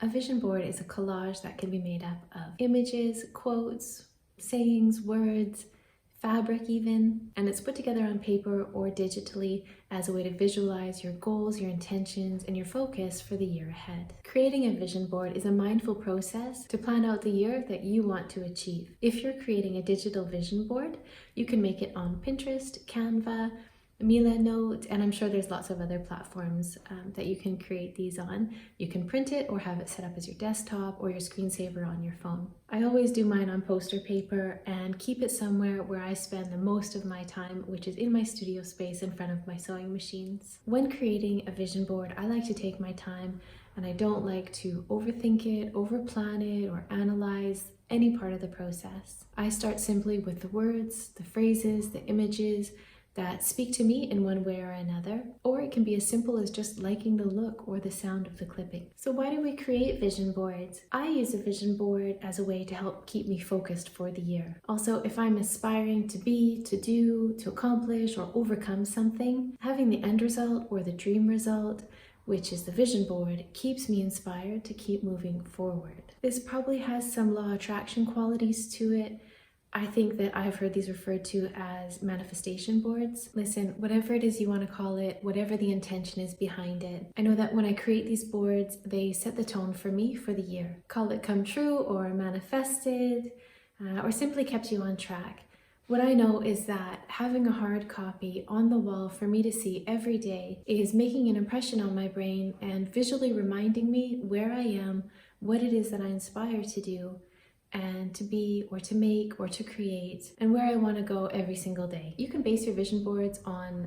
A vision board is a collage that can be made up of images, quotes, sayings, words, fabric even, and it's put together on paper or digitally as a way to visualize your goals, your intentions, and your focus for the year ahead. Creating a vision board is a mindful process to plan out the year that you want to achieve. If you're creating a digital vision board, you can make it on Pinterest, Canva, Milanote, and I'm sure there's lots of other platforms that you can create these on. You can print it or have it set up as your desktop or your screensaver on your phone. I always do mine on poster paper and keep it somewhere where I spend the most of my time, which is in my studio space in front of my sewing machines. When creating a vision board, I like to take my time and I don't like to overthink it, overplan it, or analyze any part of the process. I start simply with the words, the phrases, the images that speak to me in one way or another, or it can be as simple as just liking the look or the sound of the clipping. So why do we create vision boards? I use a vision board as a way to help keep me focused for the year. Also, if I'm aspiring to be, to do, to accomplish, or overcome something, having the end result or the dream result, which is the vision board, keeps me inspired to keep moving forward. This probably has some law of attraction qualities to it. I think that I've heard these referred to as manifestation boards. Listen, whatever it is you want to call it, whatever the intention is behind it, I know that when I create these boards, they set the tone for me for the year. Call it come true or manifested, or simply kept you on track. What I know is that having a hard copy on the wall for me to see every day is making an impression on my brain and visually reminding me where I am, what it is that I aspire to do, and to be or to make or to create, and where I want to go every single day. You can base your vision boards on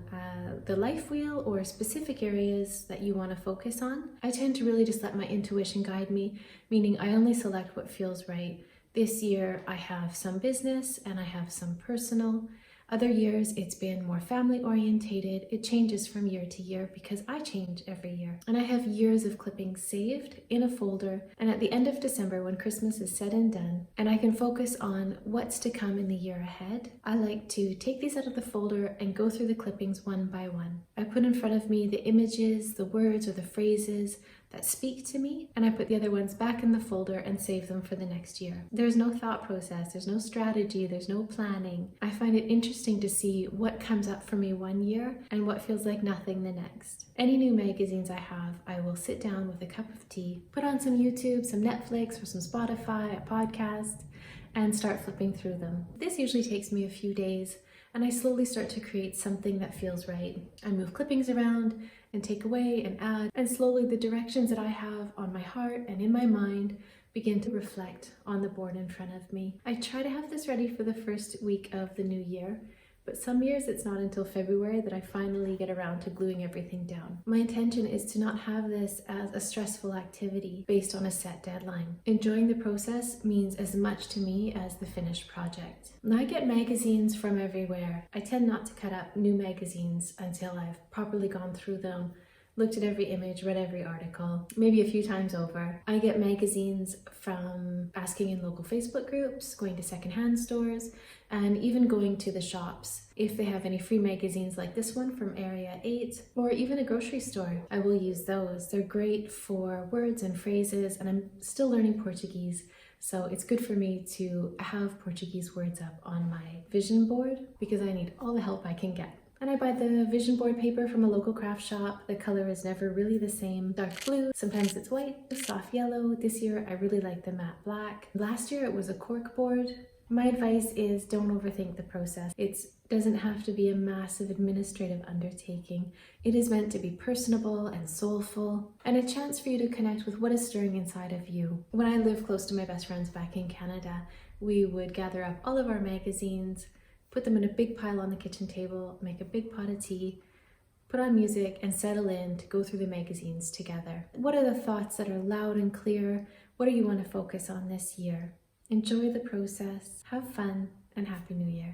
the life wheel or specific areas that you want to focus on. I tend to really just let my intuition guide me, meaning I only select what feels right. This year I have some business and I have some personal. Other years it's been more family orientated. It changes from year to year because I change every year. And I have years of clippings saved in a folder, and at the end of December when Christmas is said and done and I can focus on what's to come in the year ahead, I like to take these out of the folder and go through the clippings one by one. I put in front of me the images, the words or the phrases that speak to me, and I put the other ones back in the folder and save them for the next year. There's no thought process, there's no strategy, there's no planning. I find it interesting to see what comes up for me one year and what feels like nothing the next. Any new magazines I have, I will sit down with a cup of tea, put on some YouTube, some Netflix, or some Spotify, a podcast, and start flipping through them. This usually takes me a few days, and I slowly start to create something that feels right. I move clippings around and take away and add, and slowly the directions that I have on my heart and in my mind begin to reflect on the board in front of me. I try to have this ready for the first week of the new year, but some years it's not until February that I finally get around to gluing everything down. My intention is to not have this as a stressful activity based on a set deadline. Enjoying the process means as much to me as the finished project. Now I get magazines from everywhere. I tend not to cut up new magazines until I've properly gone through them, looked at every image, read every article, maybe a few times over. I get magazines from asking in local Facebook groups, going to secondhand stores, and even going to the shops. If they have any free magazines like this one from Area 8, or even a grocery store, I will use those. They're great for words and phrases, and I'm still learning Portuguese, so it's good for me to have Portuguese words up on my vision board because I need all the help I can get. And I buy the vision board paper from a local craft shop. The color is never really the same. Dark blue, sometimes it's white, soft yellow. This year I really like the matte black. Last year it was a cork board. My advice is don't overthink the process. It doesn't have to be a massive administrative undertaking. It is meant to be personable and soulful, and a chance for you to connect with what is stirring inside of you. When I lived close to my best friends back in Canada, we would gather up all of our magazines, put them in a big pile on the kitchen table, make a big pot of tea, put on music, and settle in to go through the magazines together. What are the thoughts that are loud and clear? What do you want to focus on this year? Enjoy the process, have fun, and Happy New Year.